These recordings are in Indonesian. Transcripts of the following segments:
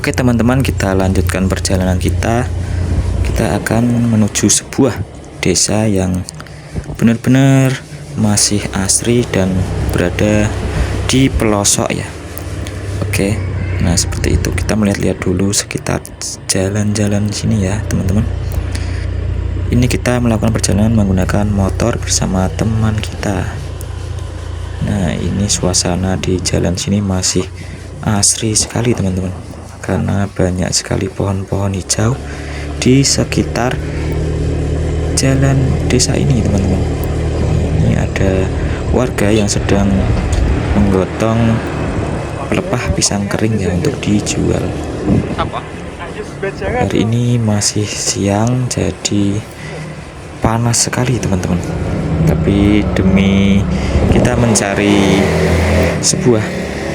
Oke teman-teman, kita lanjutkan perjalanan kita. Kita akan menuju sebuah desa yang benar-benar masih asri dan berada di pelosok ya. Oke, nah seperti itu. Kita melihat-lihat dulu sekitar jalan-jalan sini ya teman-teman. Ini kita melakukan perjalanan menggunakan motor bersama teman kita. Nah, ini suasana di jalan sini masih asri sekali teman-teman, karena banyak sekali pohon-pohon hijau di sekitar jalan desa ini teman-teman. Ini ada warga yang sedang menggotong pelepah pisang kering ya untuk dijual. Hari ini masih siang, jadi panas sekali teman-teman, tapi demi kita mencari sebuah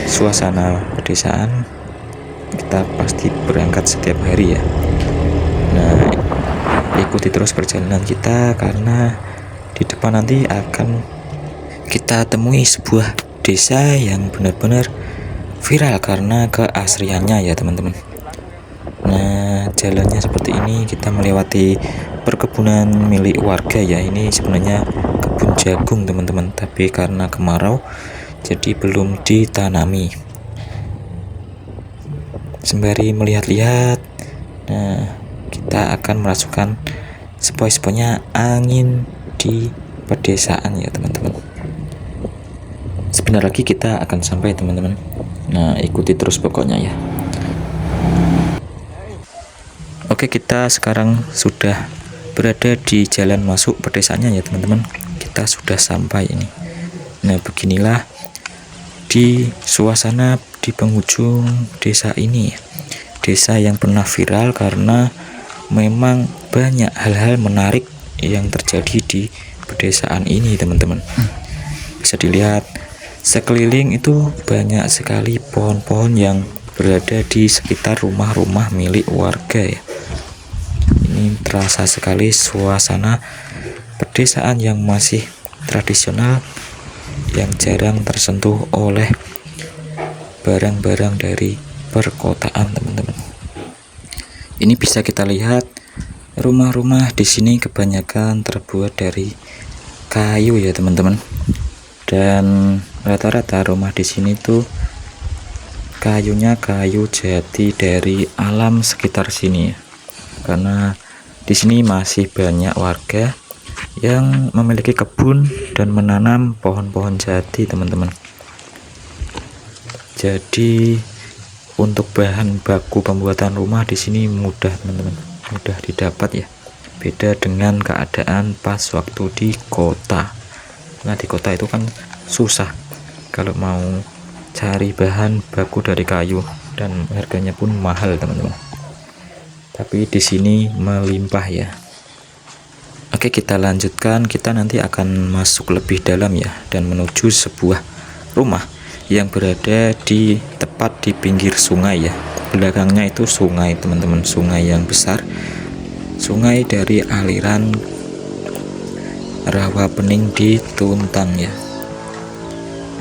suasana pedesaan, kita pasti berangkat setiap hari ya. Nah, ikuti terus perjalanan kita, karena di depan nanti akan kita temui sebuah desa yang benar-benar viral karena keasriannya ya teman-teman. Nah, jalannya seperti ini. Kita melewati perkebunan milik warga ya. Ini sebenarnya kebun jagung teman-teman, tapi karena kemarau jadi belum ditanami. Sembari melihat-lihat, nah, kita akan merasakan sepoi-sepoinya angin di pedesaan ya teman-teman. Sebentar lagi kita akan sampai teman-teman. Nah, ikuti terus pokoknya ya. Oke, kita sekarang sudah berada di jalan masuk pedesaannya ya teman-teman. Kita sudah sampai ini. Nah, beginilah di suasana di penghujung desa ini. Desa yang pernah viral karena memang banyak hal-hal menarik yang terjadi di pedesaan ini teman-teman. Bisa dilihat sekeliling itu banyak sekali pohon-pohon yang berada di sekitar rumah-rumah milik warga ya. Ini terasa sekali suasana pedesaan yang masih tradisional, yang jarang tersentuh oleh barang-barang dari perkotaan teman-teman. Ini bisa kita lihat rumah-rumah di sini kebanyakan terbuat dari kayu ya teman-teman, dan rata-rata rumah di sini tuh kayunya kayu jati dari alam sekitar sini ya. Karena di sini masih banyak warga yang memiliki kebun dan menanam pohon-pohon jati teman-teman. Jadi untuk bahan baku pembuatan rumah di sini mudah teman-teman, mudah didapat ya. Beda dengan keadaan pas waktu di kota. Nah, di kota itu kan susah kalau mau cari bahan baku dari kayu, dan harganya pun mahal teman-teman. Tapi di sini melimpah ya. Oke, kita lanjutkan. Kita nanti akan masuk lebih dalam ya, dan menuju sebuah rumah yang berada di tepat di pinggir sungai ya. Belakangnya itu sungai teman-teman, sungai yang besar, sungai dari aliran rawa pening di Tuntang ya.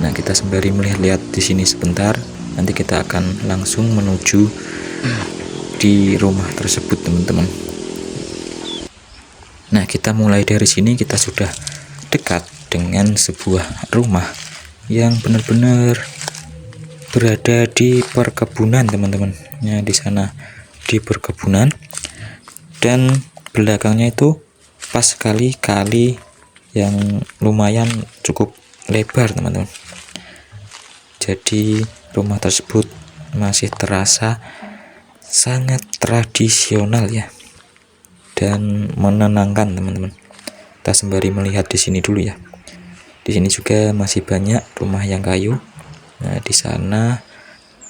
Nah, kita sembari melihat-lihat di sini sebentar, nanti kita akan langsung menuju di rumah tersebut teman-teman. Nah, kita mulai dari sini, kita sudah dekat dengan sebuah rumah yang benar-benar berada di perkebunan teman-teman. Nah, di sana di perkebunan, dan belakangnya itu pas sekali kali yang lumayan cukup lebar teman-teman. Jadi rumah tersebut masih terasa sangat tradisional ya, dan menenangkan teman-teman. Kita sembari melihat di sini dulu ya. Di sini juga masih banyak rumah yang kayu. Nah, di sana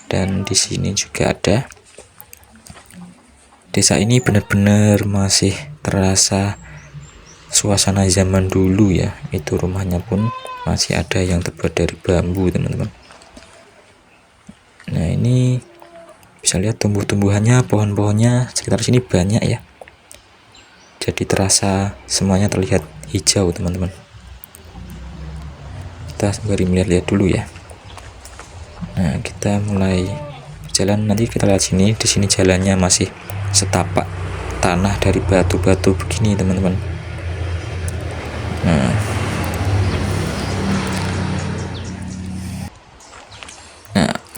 dan di sini juga ada. Desa ini benar-benar masih terasa suasana zaman dulu ya. Itu rumahnya pun masih ada yang terbuat dari bambu teman-teman. Nah, ini bisa lihat tumbuh-tumbuhannya, pohon-pohonnya sekitar sini banyak ya. Jadi terasa semuanya terlihat hijau teman-teman. Kita sembari melihat-lihat dulu ya. Nah, kita mulai Jalan nanti kita lihat sini, di sini jalannya masih setapak tanah dari batu-batu begini teman-teman. Nah,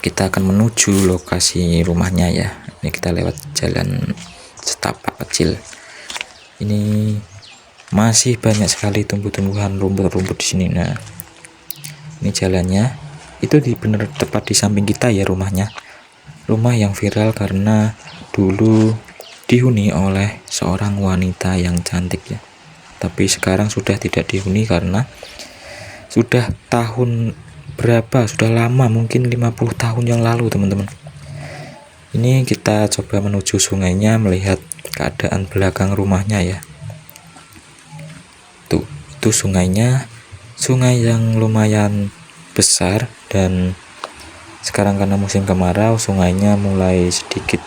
kita akan menuju lokasi rumahnya ya. Ini kita lewat jalan setapak kecil. Ini masih banyak sekali tumbuh-tumbuhan, rumput-rumput di sini. Nah, ini jalannya. Itu benar tepat di samping kita ya rumahnya. Rumah yang viral karena dulu dihuni oleh seorang wanita yang cantik ya. Tapi sekarang sudah tidak dihuni karena sudah tahun berapa, sudah lama, mungkin 50 tahun yang lalu teman-teman. Ini kita coba menuju sungainya, melihat keadaan belakang rumahnya ya. Tuh, itu sungainya, sungai yang lumayan besar, dan sekarang karena musim kemarau sungainya mulai sedikit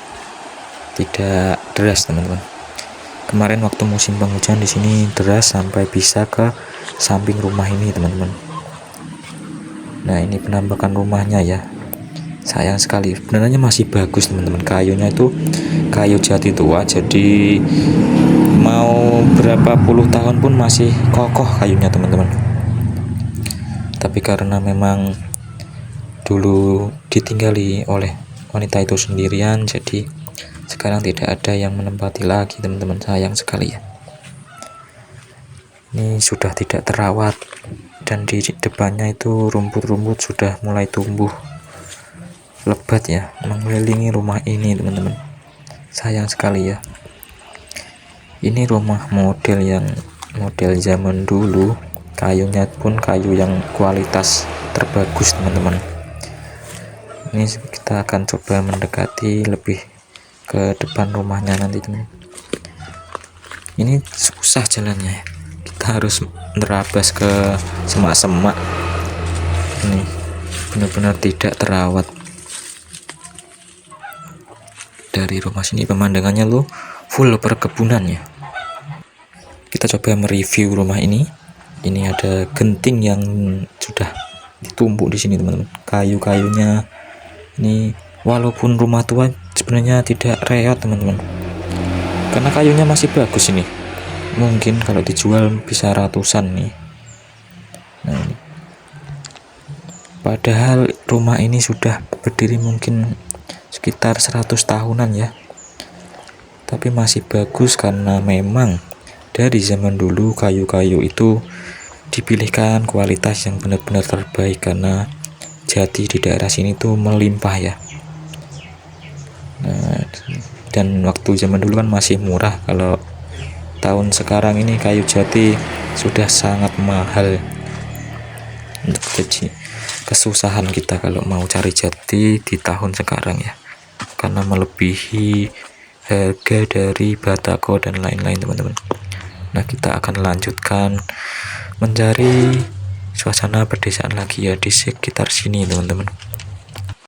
tidak deras teman-teman. Kemarin waktu musim penghujan di sini deras sampai bisa ke samping rumah ini teman-teman. Nah, ini penampakan rumahnya ya. Sayang sekali, sebenarnya masih bagus teman-teman. Kayunya itu kayu jati tua, jadi mau berapa puluh tahun pun masih kokoh kayunya teman-teman. Tapi karena memang dulu ditinggali oleh wanita itu sendirian, jadi sekarang tidak ada yang menempati lagi teman-teman. Sayang sekali ya. Ini sudah tidak terawat, dan di depannya itu rumput-rumput sudah mulai tumbuh lebat ya, mengelilingi rumah ini teman-teman. Sayang sekali ya. Ini rumah model zaman dulu, kayunya pun kayu yang kualitas terbagus teman-teman. Ini kita akan coba mendekati lebih ke depan rumahnya nanti teman. Ini susah jalannya, kita harus nerabas ke semak-semak. Ini benar-benar tidak terawat. Dari rumah sini pemandangannya lo full perkebunan ya. Kita coba mereview rumah ini. Ini ada genting yang sudah ditumbuk di sini teman-teman. Kayu-kayunya ini walaupun rumah tua sebenarnya tidak reot teman-teman, karena kayunya masih bagus ini. Mungkin kalau dijual bisa ratusan nih. Nah, ini. Padahal rumah ini sudah berdiri mungkin sekitar 100 tahunan ya, tapi masih bagus karena memang dari zaman dulu kayu-kayu itu dipilihkan kualitas yang benar-benar terbaik, karena jati di daerah sini tuh melimpah ya. Nah, dan waktu zaman dulu kan masih murah. Kalau tahun sekarang ini kayu jati sudah sangat mahal. Untuk jadi kesusahan kita kalau mau cari jati di tahun sekarang ya, karena melebihi harga dari batako dan lain-lain teman-teman. Nah, kita akan lanjutkan mencari suasana perdesaan lagi ya di sekitar sini teman-teman.